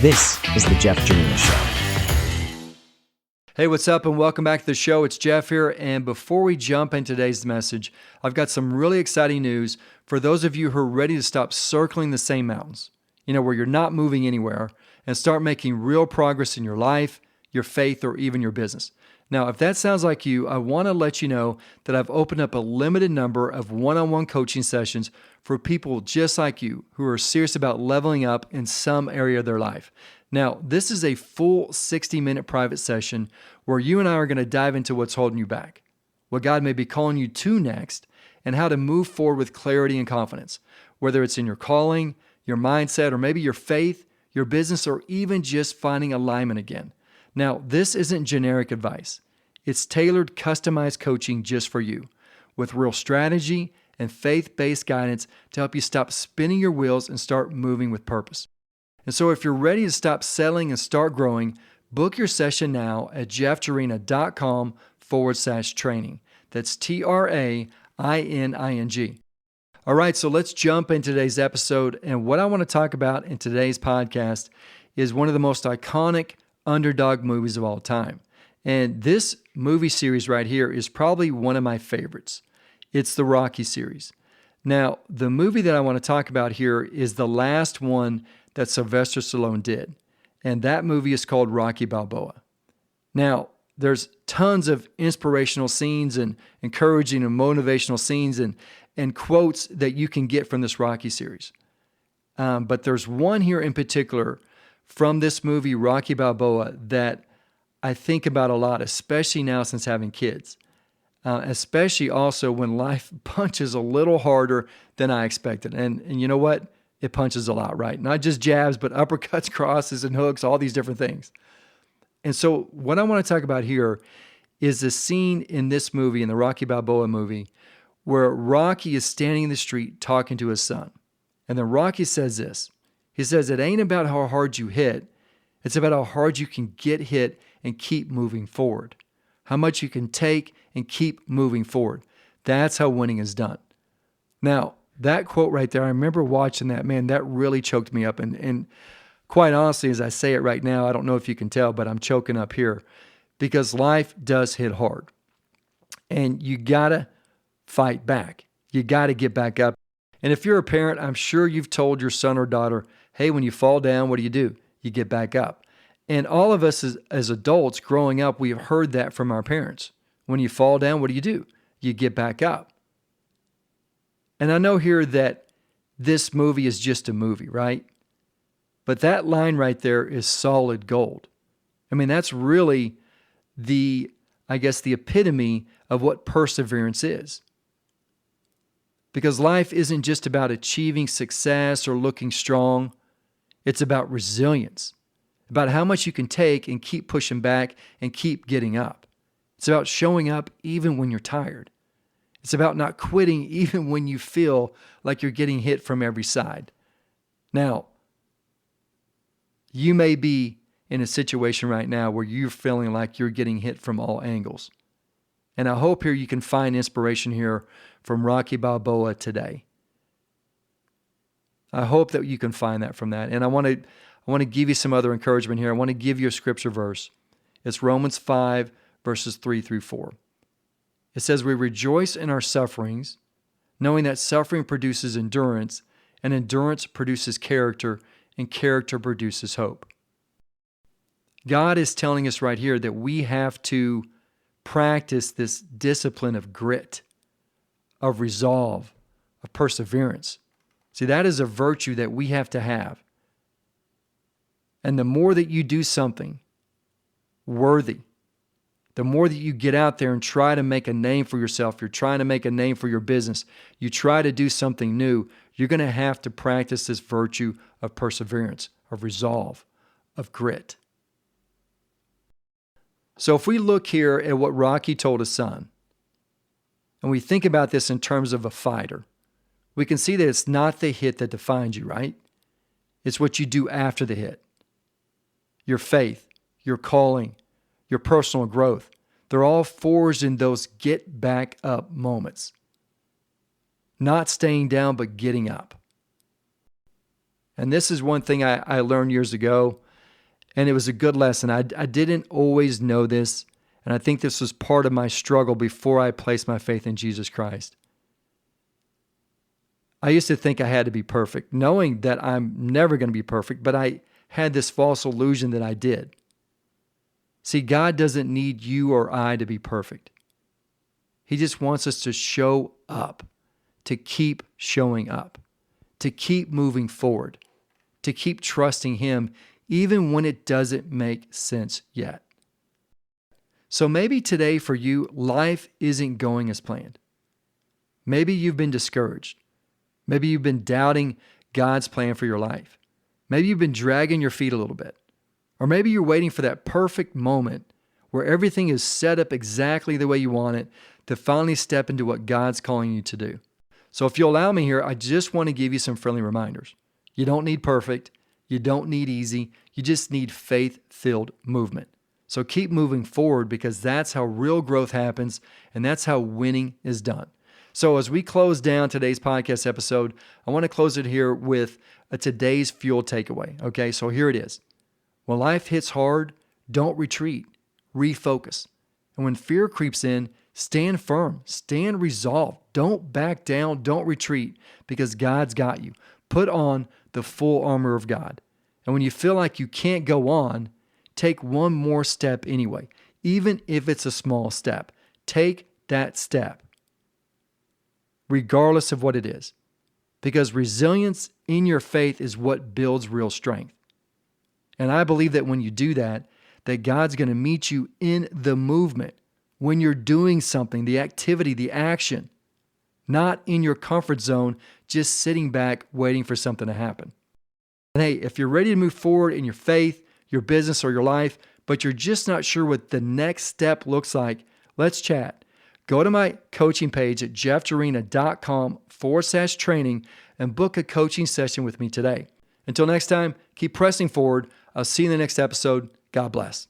This is the Jeff Jerina Show. Hey, what's up, and welcome back to the show. It's Jeff here, and before we jump into today's message, I've got some really exciting news for those of you who are ready to stop circling the same mountains, where you're not moving anywhere, and start making real progress in your life, your faith, or even your business. Now, if that sounds like you, I want to let you know that I've opened up a limited number of one-on-one coaching sessions for people just like you who are serious about leveling up in some area of their life. Now, this is a full 60-minute private session where you and I are going to dive into what's holding you back, what God may be calling you to next, and how to move forward with clarity and confidence, whether it's in your calling, your mindset, or maybe your faith, your business, or even just finding alignment again. Now, this isn't generic advice. It's tailored, customized coaching just for you, with real strategy and faith-based guidance to help you stop spinning your wheels and start moving with purpose. And so if you're ready to stop settling and start growing, book your session now at jeffjerina.com/training. That's TRAINING. All right, so let's jump into today's episode. And what I want to talk about in today's podcast is one of the most iconic underdog movies of all time. And this movie series right here is probably one of my favorites. It's the Rocky series. Now, the movie that I want to talk about here is the last one that Sylvester Stallone did. And that movie is called Rocky Balboa. Now, there's tons of inspirational scenes and encouraging and motivational scenes and quotes that you can get from this Rocky series. But there's one here in particular from this movie, Rocky Balboa, that I think about a lot, especially now since having kids. Especially also when life punches a little harder than I expected. And you know what? It punches a lot, right? Not just jabs, but uppercuts, crosses, and hooks, all these different things. And so what I want to talk about here is the scene in this movie, in the Rocky Balboa movie, where Rocky is standing in the street talking to his son. And then Rocky says this. He says, "It ain't about how hard you hit. It's about how hard you can get hit and keep moving forward. How much you can take and keep moving forward. That's how winning is done." Now, that quote right there, I remember watching that, man, that really choked me up. And quite honestly, as I say it right now, I don't know if you can tell, but I'm choking up here because life does hit hard. And you got to fight back. You got to get back up. And if you're a parent, I'm sure you've told your son or daughter, hey, when you fall down, what do? You get back up. And all of us as adults growing up, we've heard that from our parents. When you fall down, what do? You get back up. And I know here that this movie is just a movie, right? But that line right there is solid gold. I mean, that's really the epitome of what perseverance is. Because life isn't just about achieving success or looking strong. It's about resilience, about how much you can take and keep pushing back and keep getting up. It's about showing up even when you're tired. It's about not quitting even when you feel like you're getting hit from every side. Now, you may be in a situation right now where you're feeling like you're getting hit from all angles. And I hope here you can find inspiration here from Rocky Balboa today. I hope that you can find that from that. And I want to give you some other encouragement here. I want to give you a scripture verse. It's Romans 5, verses 3 through 4. It says, "We rejoice in our sufferings, knowing that suffering produces endurance, and endurance produces character, and character produces hope." God is telling us right here that we have to practice this discipline of grit, of resolve, of perseverance. See, that is a virtue that we have to have. And the more that you do something worthy, the more that you get out there and try to make a name for yourself, you're trying to make a name for your business, you try to do something new, you're going to have to practice this virtue of perseverance, of resolve, of grit. So if we look here at what Rocky told his son, and we think about this in terms of a fighter, we can see that it's not the hit that defines you, right? It's what you do after the hit. Your faith, your calling, your personal growth, they're all forged in those get back up moments. Not staying down, but getting up. And this is one thing I learned years ago. And it was a good lesson. I didn't always know this, and I think this was part of my struggle before I placed my faith in Jesus Christ. I used to think I had to be perfect, knowing that I'm never going to be perfect, but I had this false illusion that I did. See, God doesn't need you or I to be perfect. He just wants us to show up, to keep showing up, to keep moving forward, to keep trusting Him even when it doesn't make sense yet. So maybe today for you, life isn't going as planned. Maybe you've been discouraged. Maybe you've been doubting God's plan for your life. Maybe you've been dragging your feet a little bit. Or maybe you're waiting for that perfect moment where everything is set up exactly the way you want it to finally step into what God's calling you to do. So if you'll allow me here, I just want to give you some friendly reminders. You don't need perfect. You don't need easy. You just need faith-filled movement. So keep moving forward because that's how real growth happens and that's how winning is done. So as we close down today's podcast episode, I want to close it here with today's fuel takeaway. Okay, so here it is. When life hits hard, don't retreat, refocus. And when fear creeps in, stand firm, stand resolved. Don't back down, don't retreat because God's got you. Put on the full armor of God. And when you feel like you can't go on, take one more step anyway, even if it's a small step. Take that step, regardless of what it is, because resilience in your faith is what builds real strength. And I believe that when you do that, that God's going to meet you in the movement, when you're doing something, the activity, the action, not in your comfort zone, just sitting back waiting for something to happen. And hey, if you're ready to move forward in your faith, your business, or your life, but you're just not sure what the next step looks like, let's chat. Go to my coaching page at jeffjerina.com/training and book a coaching session with me today. Until next time, keep pressing forward. I'll see you in the next episode. God bless.